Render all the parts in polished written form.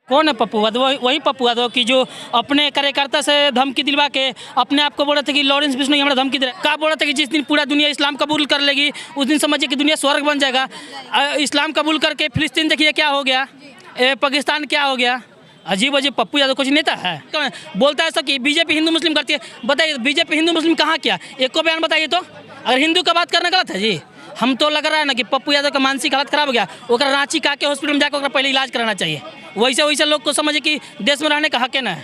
कौन है पप्पू यादव? वही पप्पू यादव की जो अपने कार्यकर्ता से धमकी दिलवा के अपने आप को बोल रहे थे कि लॉरेंस बिश्नोई हमारा धमकी दे रहा है। क्या बोल रहा था कि जिस दिन पूरा दुनिया इस्लाम कबूल कर लेगी उस दिन समझिए कि दुनिया स्वर्ग बन जाएगा। इस्लाम कबूल करके फिलिस्तीन देखिए क्या हो गया, पाकिस्तान क्या हो गया। अजीब अजीब पप्पू यादव कुछ नेता है, बोलता है सब कि बीजेपी हिंदू मुस्लिम करती है। बताइए बीजेपी हिंदू मुस्लिम कहाँ किया, एक को बयान बताइए तो। अगर हिंदू का बात करना गलत है जी, हम तो लग रहा है ना कि पप्पू यादव का मानसिक हालत खराब हो गया। ओकरा रांची काके हॉस्पिटल में जाकर पहले इलाज कराना चाहिए। वैसे लोग को समझे कि देश में रहने का हक है ना।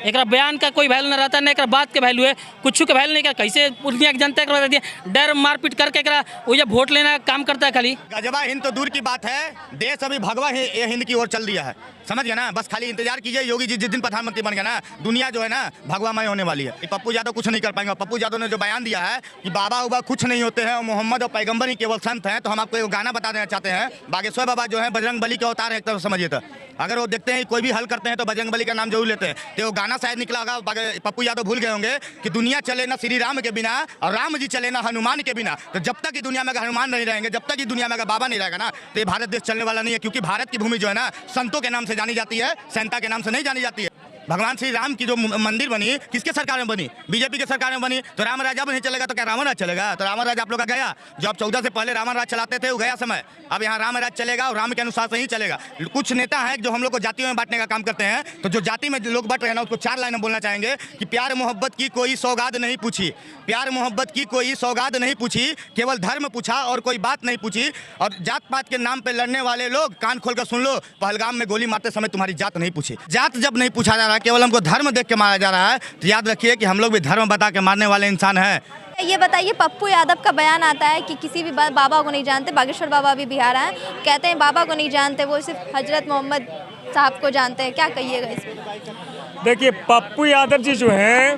एक बयान का कोई वैल्यू न रहता, न एक बात के वैल्यू है, कुछ के वैल्यू नहीं कर। कैसे दुनिया की जनता कर दिया डर मारपीट करके वो वोट लेना काम करता है खाली। गजबा हिंद तो दूर की बात है, देश अभी भगवा हिंद की ओर चल दिया है, समझ गया ना। बस खाली इंतजार कीजिए, योगी जी जिस दिन प्रधानमंत्री बन गया ना, दुनिया जो है ना भगवामय होने वाली है। पप्पू यादव कुछ नहीं कर पाएंगे। पप्पू यादव ने जो बयान दिया है कि बाबा उबा कुछ नहीं होते हैं, मोहम्मद और पैगंबर ही केवल संत हैं, तो हम आपको एक गाना बता देना चाहते हैं। बागेश्वर बाबा जो है बजरंग बली के अवतार है, एक तरफ समझिए। तो अगर वो देखते हैं कोई भी हल करते हैं तो बजरंग बली का नाम जरूर लेते हैं। तो वो गाना शायद निकला होगा, पप्पू यादव भूल गए होंगे कि दुनिया चले ना श्री राम के बिना और राम जी चले ना हनुमान के बिना। तो जब तक की दुनिया में अगर हनुमान नहीं रहेंगे, जब तक की दुनिया में अगर बाबा नहीं रहेगा ना, तो ये भारत देश चलने वाला नहीं है। क्योंकि भारत की भूमि जो है ना संतों के नाम से जानी जाती है, सेंता के नाम से नहीं जानी जाती है। भगवान श्री राम की जो मंदिर बनी किसके सरकार में बनी? बीजेपी के सरकार में बनी। तो राम राज अब नहीं चलेगा तो क्या रावण राज चलेगा? तो रावण राज आप लोग का गया। जो आप 14 से पहले रावण राज चलाते थे वो गया समय। अब यहाँ राम राज चलेगा और राम के अनुसार से ही चलेगा। कुछ नेता हैं जो हम लोग को जातियों में बांटने का काम करते हैं। तो जो जाति में लोग बांट रहे हैं ना, उसको 4 लाइन में बोलना चाहेंगे कि प्यार मोहब्बत की कोई सौगात नहीं पूछी, प्यार मोहब्बत की कोई सौगात नहीं पूछी, केवल धर्म पूछा और कोई बात नहीं पूछी। और जात पात के नाम पे लड़ने वाले लोग कान खोल कर सुन लो, पहलगाम में गोली मारते समय तुम्हारी जात नहीं पूछी। जात जब नहीं पूछा जा रहा, केवल हमको धर्म देख के मारा जा रहा है, तो याद रखिए कि हम लोग भी धर्म बता के मारने वाले इंसान हैं। ये बताइए, पप्पू यादव का बयान आता है कि किसी भी बाबा को नहीं जानते। बागेश्वर बाबा भी बिहार आए, कहते हैं बाबा को नहीं जानते, वो सिर्फ हजरत मोहम्मद साहब को जानते हैं। क्या कहिएगा इस पर? देखिए पप्पू यादव जी जो हैं,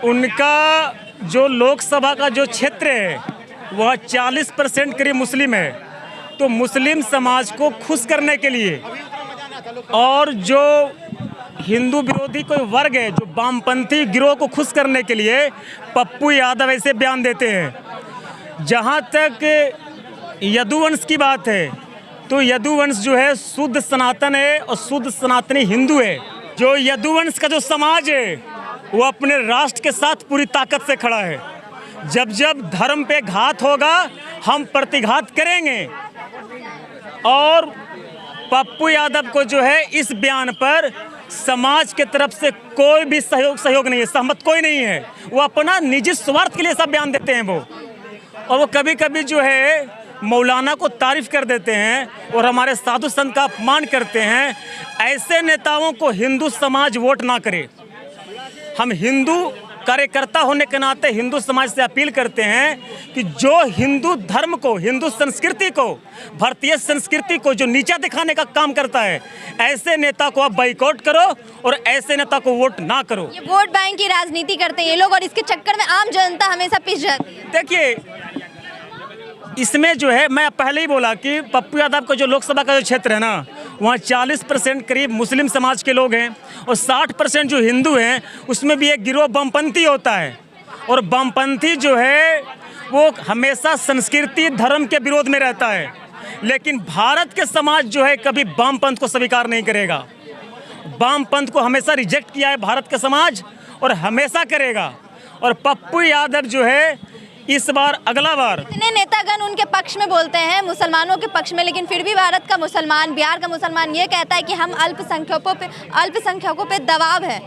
उनका जो लोकसभा का जो क्षेत्र है वह 40% करीब मुस्लिम है। तो मुस्लिम समाज को खुश करने के लिए और जो हिंदू विरोधी कोई वर्ग है, जो वामपंथी गिरोह को खुश करने के लिए पप्पू यादव ऐसे बयान देते हैं। जहाँ तक यदुवंश की बात है तो यदुवंश जो है शुद्ध सनातन है और शुद्ध सनातनी हिंदू है। जो यदुवंश का जो समाज है वो अपने राष्ट्र के साथ पूरी ताकत से खड़ा है। जब जब धर्म पे घात होगा हम प्रतिघात करेंगे। और पप्पू यादव को जो है इस बयान पर समाज के तरफ से कोई भी सहयोग नहीं है, सहमत कोई नहीं है। वो अपना निजी स्वार्थ के लिए सब बयान देते हैं वो। और वो कभी कभी जो है मौलाना को तारीफ कर देते हैं और हमारे साधु संत का अपमान करते हैं। ऐसे नेताओं को हिंदू समाज वोट ना करे। हम हिंदू कार्यकर्ता होने के नाते हिंदू समाज से अपील करते हैं कि जो हिंदू धर्म को, हिंदू संस्कृति को, भारतीय संस्कृति को जो नीचा दिखाने का काम करता है, ऐसे नेता को आप बाइकआउट करो और ऐसे नेता को वोट ना करो। ये वोट बैंक की राजनीति करते हैं ये लोग और इसके चक्कर में आम जनता हमेशा पिस जाती है। देखिए इसमें जो है, मैं पहले ही बोला कि पप्पू यादव का जो लोकसभा का जो क्षेत्र है ना, वहाँ 40% करीब मुस्लिम समाज के लोग हैं और 60% जो हिंदू हैं, उसमें भी एक गिरोह वामपंथी होता है। और वामपंथी जो है वो हमेशा संस्कृति धर्म के विरोध में रहता है। लेकिन भारत के समाज जो है कभी वामपंथ को स्वीकार नहीं करेगा। वामपंथ को हमेशा रिजेक्ट किया है भारत का समाज और हमेशा करेगा। और पप्पू यादव जो है इस बार अगला बार इतने नेतागण उनके पक्ष में बोलते हैं, मुसलमानों के पक्ष में, लेकिन फिर भी भारत का मुसलमान, बिहार का मुसलमान ये कहता है कि हम अल्पसंख्यकों पे दबाव है।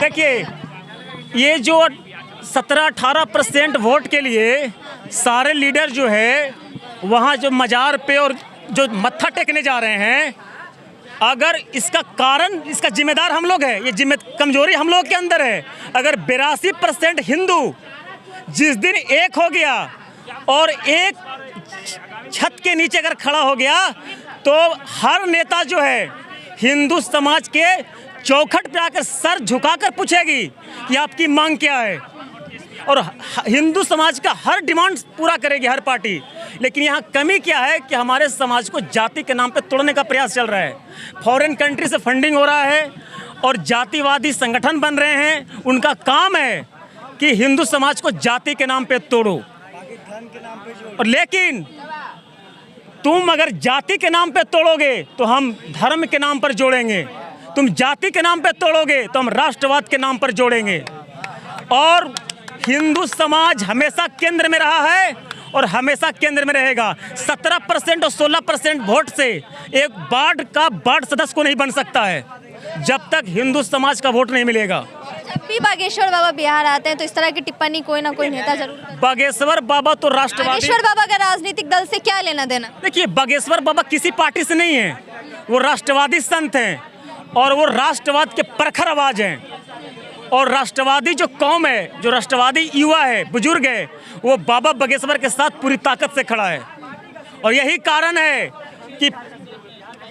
देखिए ये जो 17-18% वोट के लिए सारे लीडर जो है वहाँ जो मजार पे और जो मत्था टेकने जा रहे हैं, अगर इसका कारण, इसका जिम्मेदार हम लोग हैं। ये कमजोरी हम लोग के अंदर है। अगर 82% हिंदू जिस दिन एक हो गया और एक छत के नीचे अगर खड़ा हो गया तो हर नेता जो है हिंदू समाज के चौखट पे आकर सर झुकाकर पूछेगी कि आपकी मांग क्या है। और हिंदू समाज का हर डिमांड पूरा करेगी हर पार्टी। लेकिन यहाँ कमी क्या है कि हमारे समाज को जाति के नाम पे तोड़ने का प्रयास चल रहा है। फॉरेन कंट्री से फंडिंग हो रहा है और जातिवादी संगठन बन रहे हैं। उनका काम है कि हिंदू समाज को जाति के नाम पे तोड़ो। और लेकिन तुम अगर जाति के नाम पे तोड़ोगे तो हम धर्म के नाम पर जोड़ेंगे, तुम जाति के नाम पे तोड़ोगे तो हम राष्ट्रवाद के नाम पर जोड़ेंगे। और हिंदू समाज हमेशा केंद्र में रहा है और हमेशा केंद्र में रहेगा। 17% और 16% वोट से एक वार्ड सदस्य को नहीं बन सकता है जब तक हिंदू समाज का वोट नहीं मिलेगा। जब भी बागेश्वर बाबा बिहार आते हैं तो इस तरह की टिप्पणी कोई ना कोई नेता जरूर करता है। बागेश्वर बाबा तो राष्ट्रवादी, बागेश्वर बाबा का राजनीतिक दल से क्या लेना देना? देखिए बागेश्वर बाबा किसी पार्टी से नहीं है, वो राष्ट्रवादी संत हैं और वो राष्ट्रवाद के प्रखर आवाज हैं। और राष्ट्रवादी जो कौम है, जो राष्ट्रवादी युवा है, बुजुर्ग है, वो बाबा बागेश्वर के साथ पूरी ताकत से खड़ा है। और यही कारण है कि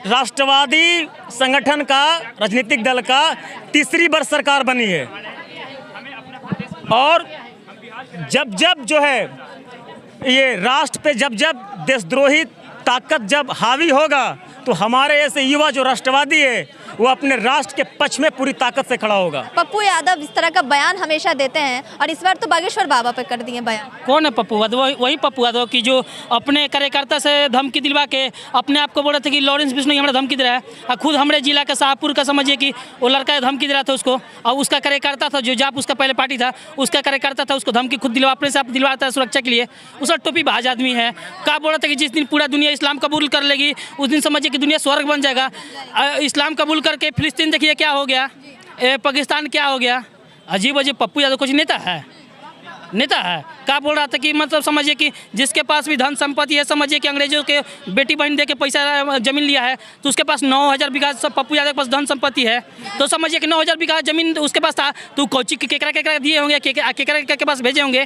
राष्ट्रवादी संगठन का, राजनीतिक दल का तीसरी बार सरकार बनी है। और जब जब जो है ये राष्ट्र पे जब जब देशद्रोही ताकत जब हावी होगा तो हमारे ऐसे युवा जो राष्ट्रवादी है वो अपने राष्ट्र के पक्ष में पूरी ताकत से खड़ा होगा। पप्पू यादव इस तरह का बयान हमेशा देते हैं और इस बार तो बागेश्वर बाबा पे कर दिए बयान। कौन है पप्पू यादव? वही पप्पू यादव की जो अपने कार्यकर्ता से धमकी दिलवा के अपने आप को बोल रहे थे कि लॉरेंस बिश्नोई हमारा धमकी दे रहा है। और खुद हमारे जिला का शाहपुर का समझिए कि वो लड़का धमकी दे रहा था उसको, और उसका कार्यकर्ता था जो जाप उसका पहले पार्टी था, उसका कार्यकर्ता था, उसको धमकी खुद दिलवा, अपने से आप दिलवाता है सुरक्षा के लिए। उसका टोपी बाज आदमी है। क्या बोल रहा था कि जिस दिन पूरा दुनिया इस्लाम कबूल कर लेगी उस दिन समझिए कि दुनिया स्वर्ग बन जाएगा। इस्लाम कबूल करके फिलिस्तीन देखिए क्या हो गया, पाकिस्तान क्या हो गया। अजीब अजीब पप्पू यादव कुछ नेता है, नेता है। क्या बोल रहा था कि मतलब समझिए कि जिसके पास भी धन संपत्ति है, समझिए कि अंग्रेजों के बेटी बहन दे के पैसा जमीन लिया है तो उसके पास 9000 बीघा सब पप्पू यादव के पास धन संपत्ति है। तो समझिए कि 9000 बीघा जमीन उसके पास था तो कोची केकरा दिए होंगे, केकरा के पास भेजे होंगे।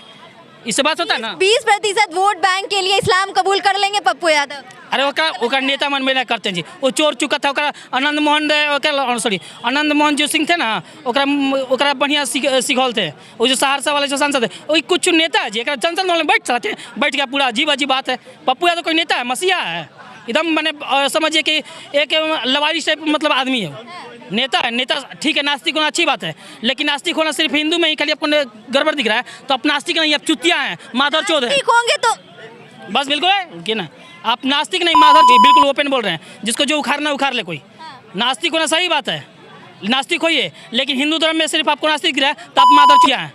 इससे बात होता है ना। 20% वोट बैंक के लिए इस्लाम कबूल कर लेंगे पप्पू यादव? अरे ओकर नेता मन में ना करते जी, वो चोर चुका था। आनंद मोहन जो सिंह थे ना, ओकरा बढ़िया सिखौल थे। वो जो सहरसा वाले जो सांसद है वही कुछ नेता है जी, संसद में बैठ गया पूरा। अजीब अजीब बात है। पप्पू यादव कोई नेता है? मसीहा है एकदम। मैंने समझिए कि एक लवारिश टाइप मतलब आदमी है। नेता है, नेता ठीक है। नास्तिक होना अच्छी बात है, लेकिन नास्तिक होना सिर्फ हिंदू में ही खाली आपको गड़बड़ दिख रहा है। तो आप नास्तिक नहीं, आप चुतिया हैं, माधर चौध है। होंगे तो बस बिल्कुल है कि ना, आप नास्तिक नहीं माधर चौध, बिल्कुल ओपन बोल रहे हैं। जिसको जो उखाड़ना उखाड़ ले कोई। नास्तिक होना सही बात है, नास्तिक होइए, लेकिन हिंदू धर्म में सिर्फ आपको नास्तिक दिख रहा है तो आप माधर चौध हैं।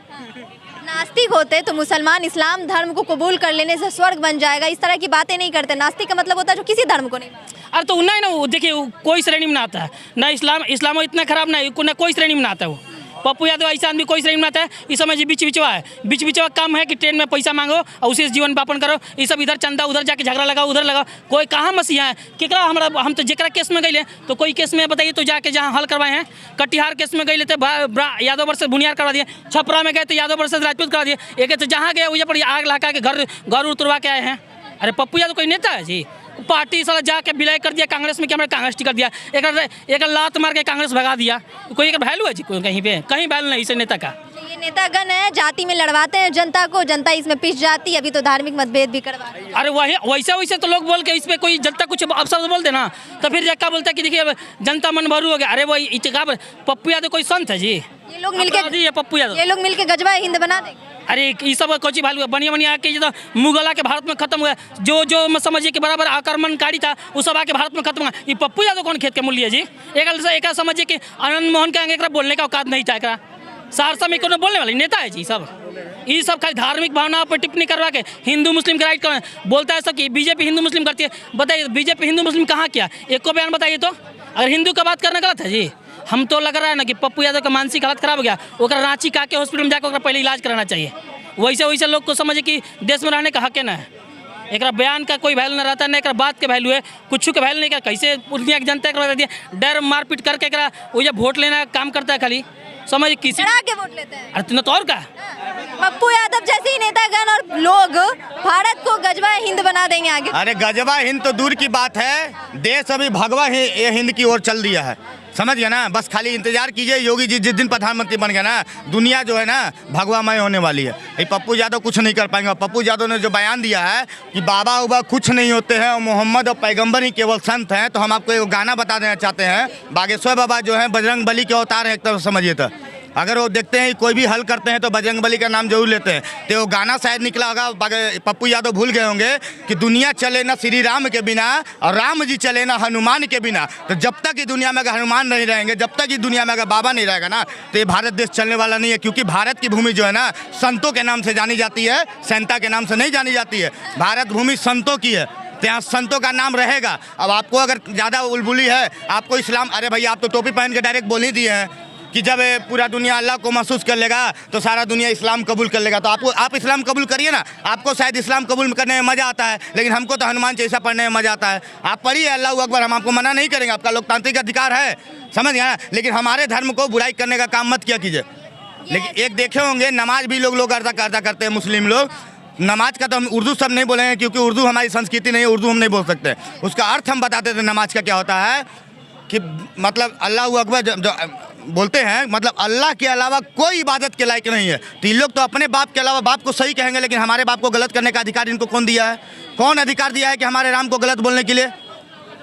नास्तिक होते तो मुसलमान इस्लाम धर्म को कबूल कर लेने से स्वर्ग बन जाएगा, इस तरह की बातें नहीं करते। नास्तिक का मतलब होता है जो किसी धर्म को नहीं मानता। अरे तो नहीं ना, देखिए कोई श्रेणी में आता है ना। इस्लाम इतना खराब नहीं, कोई श्रेणी में आता है। वो पप्पू यादव ऐसा आदमी कोई श्रेणी में आता है। इस समय जी बीच बिचवा है। बीच बिचवा काम है कि ट्रेन में पैसा मांगो और उसी से जीवन यापन करो। ये सब इधर चंदा, उधर जाके झगड़ा लगाओ, उधर लगाओ। कोई कहाँ मसीहा है? केकरा हम तो जेकरा केस में गए तो कोई केस में बताइए तो जाके जहाँ हल करवाए हैं। कटिहार केस में गए थे यादव वर्ष से बुनियाद करवा दिए। छपरा में गए तो यादव वर्ष से राजपूत करा दिए। एक तो जहाँ गए वही पर आग लगा के घर उतरवा के आए हैं। अरे पप्पू यादव कोई नेता है जी? पार्टी साला जाके विलय कर दिया कांग्रेस में, क्या हमारे कांग्रेस टिकट दिया, एक लात मार के कांग्रेस भगा दिया। कोई एक वैल्यू है जी कहीं पे? कहीं वैल्यू नहीं इसे नेता का। ये नेतागण है, जाति में लड़वाते हैं जनता को, जनता इसमें पिस जाती है। अभी तो धार्मिक मतभेद भी करवा रहे हैं। अरे वही वैसे तो लोग बोल के इस पे कोई जनता कुछ अफसर बोल देना तो फिर क्या बोलता है कि देखिए जनता मन भरू हो गया। अरे वही पप्पू यादव कोई संत है जी? ये लोग मिलके पप्पू यादव ये लोग मिलके गजवा हिंद बना देंगे। अरे ये सब कोची भालू बढ़िया आके जो मुगला के भारत में खत्म हुआ, जो समझिए कि बराबर आक्रमणकारी था वो सब आके भारत में खत्म हुआ। ये पप्पू यादव कौन खेत के मूल्य है जी? एक समझिए कि आनंद मोहन के आगे बोलने का औकात नहीं था। एक सहरसा में कौन बोलने वाले नेता है जी? सब ये सब खाली धार्मिक भावनाओं पर टिप्पणी करवा के हिंदू मुस्लिम के राइट बोलता है सब कि बीजेपी हिंदू मुस्लिम करती है। बताइए बीजेपी हिंदू मुस्लिम कहाँ किया? एक को बयान बताइए तो। अगर हिंदू का बात करना गलत है जी? हम तो लग रहा है ना कि पप्पू यादव का मानसिक हालत खराब हो गया। ओकरा रांची का के हॉस्पिटल में जाकर पहले इलाज कराना चाहिए। वैसे लोग को समझे कि देश में रहने का हक ना है। एक बयान का कोई वैल्यू ना रहता है, ना एक बात के वैल्यू है, कुछ के वैल्यू नहीं कर। कैसे दुनिया की जनता कर दिया डर मारपीट करके वो जब वोट लेना काम करता है खाली समझ किसी के वोट लेते हैं। अरे तो और का पप्पू यादव जैसे ही नेतागण और लोग भारत को गजवा हिंद बना देंगे आगे। अरे गजवा हिंद तो दूर की बात है, देश अभी भगवा हिंद की ओर चल दिया है। समझ गया ना? बस खाली इंतजार कीजिए, योगी जी जिस दिन प्रधानमंत्री बन गया ना, दुनिया जो है ना भगवामय होने वाली है। ये पप्पू यादव कुछ नहीं कर पाएंगे। पप्पू यादव ने जो बयान दिया है कि बाबा उबा कुछ नहीं होते हैं और मोहम्मद और पैगंबर ही केवल संत हैं, तो हम आपको एक गाना बता देना चाहते हैं। बागेश्वर बाबा जो है बजरंग बली के अवतार है एक तरफ समझिए तो। अगर वो देखते हैं कोई भी हल करते हैं तो बजरंगबली का नाम जरूर लेते हैं। तो वो गाना शायद निकला होगा, पप्पू यादव भूल गए होंगे कि दुनिया चले ना श्री राम के बिना और राम जी चले ना हनुमान के बिना। तो जब तक ये दुनिया में अगर हनुमान नहीं रहेंगे, जब तक ये दुनिया में अगर बाबा नहीं रहेगा ना, तो ये भारत देश चलने वाला नहीं है। क्योंकि भारत की भूमि जो है ना संतों के नाम से जानी जाती है, सैंता के नाम से नहीं जानी जाती है। भारत भूमि संतों की है, तो यहाँ संतों का नाम रहेगा। अब आपको अगर ज़्यादा उलबुली है, आपको इस्लाम, अरे भैया आप तो टोपी पहन के डायरेक्ट बोल ही दिए हैं कि जब पूरा दुनिया अल्लाह को महसूस कर लेगा तो सारा दुनिया इस्लाम कबूल कर लेगा। तो आप इस्लाम कबूल करिए ना, आपको शायद इस्लाम कबूल करने में मज़ा आता है, लेकिन हमको तो हनुमान चालीसा पढ़ने में मज़ा आता है। आप पढ़िए अल्लाह अकबर, हम आपको मना नहीं करेंगे, आपका लोकतांत्रिक अधिकार है, समझ गया ना। लेकिन हमारे धर्म को बुराई करने का काम मत किया कीजिए। लेकिन एक देखे होंगे नमाज भी लोग अदा करते हैं मुस्लिम लोग। नमाज का तो हम उर्दू सब नहीं बोलेंगे क्योंकि उर्दू हमारी संस्कृति नहीं है, उर्दू हम नहीं बोल सकते। उसका अर्थ हम बताते थे नमाज का क्या होता है कि मतलब अल्लाह अकबर जो बोलते हैं, मतलब अल्लाह के अलावा कोई इबादत के लायक नहीं है। तो इन लोग तो अपने बाप के अलावा बाप को सही कहेंगे, लेकिन हमारे बाप को गलत करने का अधिकार इनको कौन दिया है? कौन अधिकार दिया है कि हमारे राम को गलत बोलने के लिए?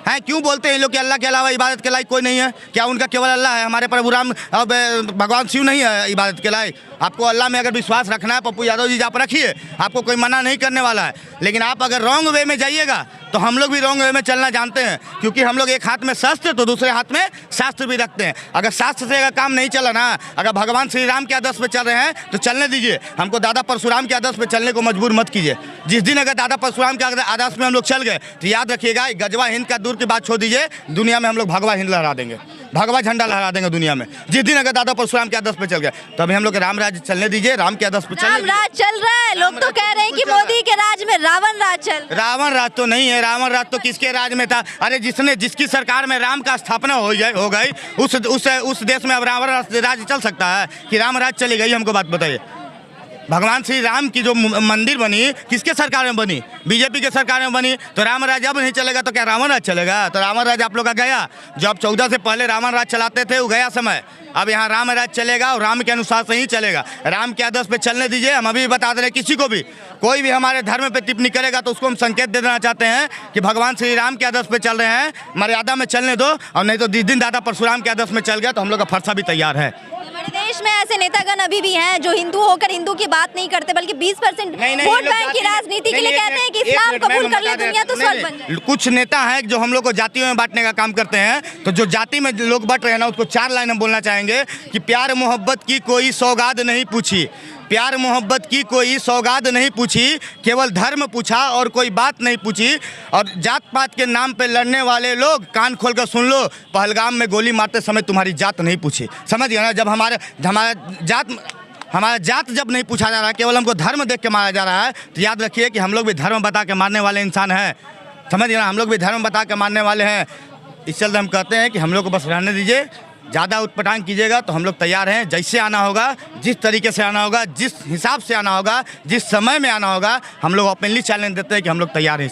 हैं क्यों बोलते हैं ये लोग कि अल्लाह के अलावा इबादत के लायक कोई नहीं है? क्या उनका केवल अल्लाह है? हमारे प्रभु राम अब भगवान शिव नहीं है इबादत के लायक? आपको अल्लाह में अगर विश्वास रखना है, पप्पू यादव जी आप रखिए, आपको कोई मना नहीं करने वाला है। लेकिन आप अगर रॉन्ग वे में जाइएगा तो हम लोग भी रॉन्ग वे में चलना जानते हैं, क्योंकि हम लोग एक हाथ में शस्त्र तो दूसरे हाथ में शास्त्र भी रखते हैं। अगर शास्त्र से अगर काम नहीं चला ना, अगर भगवान श्री राम के आदर्श पे चल रहे हैं तो चलने दीजिए, हमको दादा परशुराम के आदर्श पे चलने को मजबूर मत कीजिए। जिस दिन अगर दादा परशुराम के आदर्श में हम लोग चल गए तो याद रखिएगा, गजवा हिंद का दूर की बात छोड़ दीजिए, दुनिया में हम लोग भगवा हिंद लहरा देंगे, भगवा झंडा लहरा देंगे दुनिया में। जिस दिन अगर दादा परशुराम के आदर्श पे चल गए तो अभी हम लोग राम राज चलने दीजिए, राम के आदर्श पे राम राज चल रहा है। लोग तो कह रहे हैं कि मोदी के राज में रावण राज चल। रावण राज तो नहीं है, रावण राज तो किसके राज में था? अरे जिसकी सरकार में राम का स्थापना हो गई उस देश में अब रावण राज चल सकता है कि राम राज चली गई? हमको बात बताइए। भगवान श्री राम की जो मंदिर बनी किसके सरकार में बनी? बीजेपी के सरकार में बनी। तो राम राज अब नहीं चलेगा तो क्या रावण राज चलेगा? तो रावण राज आप लोग का गया। जब 14 से पहले रावण राज चलाते थे वो गया समय। अब यहाँ राम राज चलेगा और राम के अनुसार से ही चलेगा। राम के आदर्श पे चलने दीजिए। हम अभी बता दे रहे किसी को भी कोई भी हमारे धर्म पे टिप्पणी करेगा तो उसको हम संकेत दे देना चाहते हैं कि भगवान श्री राम के आदर्श पे चल रहे हैं, मर्यादा में चलने दो, और नहीं तो जिस दिन दादा परशुराम के आदर्श में चल गया तो हम लोग का फरसा भी तैयार है। हमारे देश में ऐसे नेतागण अभी भी हैं जो हिंदू होकर हिंदू की बात नहीं करते, बल्कि 20% वोट बैंक की राजनीति के लिए कहते हैं कि इस्लाम कबूल कर ले दुनिया तो स्वर्ग बन जाए। कुछ नेता हैं जो हम लोग को जातियों में बांटने का काम करते हैं। तो जो जाति में लोग बट रहे हैं ना, उसको 4 लाइन हम बोलना चाहेंगे कि प्यार मोहब्बत की कोई सौगात नहीं पूछी, प्यार मोहब्बत की कोई सौगात नहीं पूछी, केवल धर्म पूछा और कोई बात नहीं पूछी। और जात पात के नाम पे लड़ने वाले लोग कान खोल कर सुन लो, पहलगाम में गोली मारते समय तुम्हारी जात नहीं पूछी। समझ गए ना? जब हमारा जात जब नहीं पूछा जा रहा है, केवल हमको धर्म देख के मारा जा रहा है, तो याद रखिए कि हम लोग भी धर्म बता के मारने वाले इंसान हैं। समझ गए ना? हम लोग भी धर्म बता के मारने वाले हैं। इस चलते हम कहते हैं कि हम लोग को बस रहने दीजिए। ज़्यादा उत्पटांग कीजिएगा तो हम लोग तैयार हैं। जैसे आना होगा, जिस तरीके से आना होगा, जिस हिसाब से आना होगा, जिस समय में आना होगा, हम लोग ओपनली चैलेंज देते हैं कि हम लोग तैयार हैं।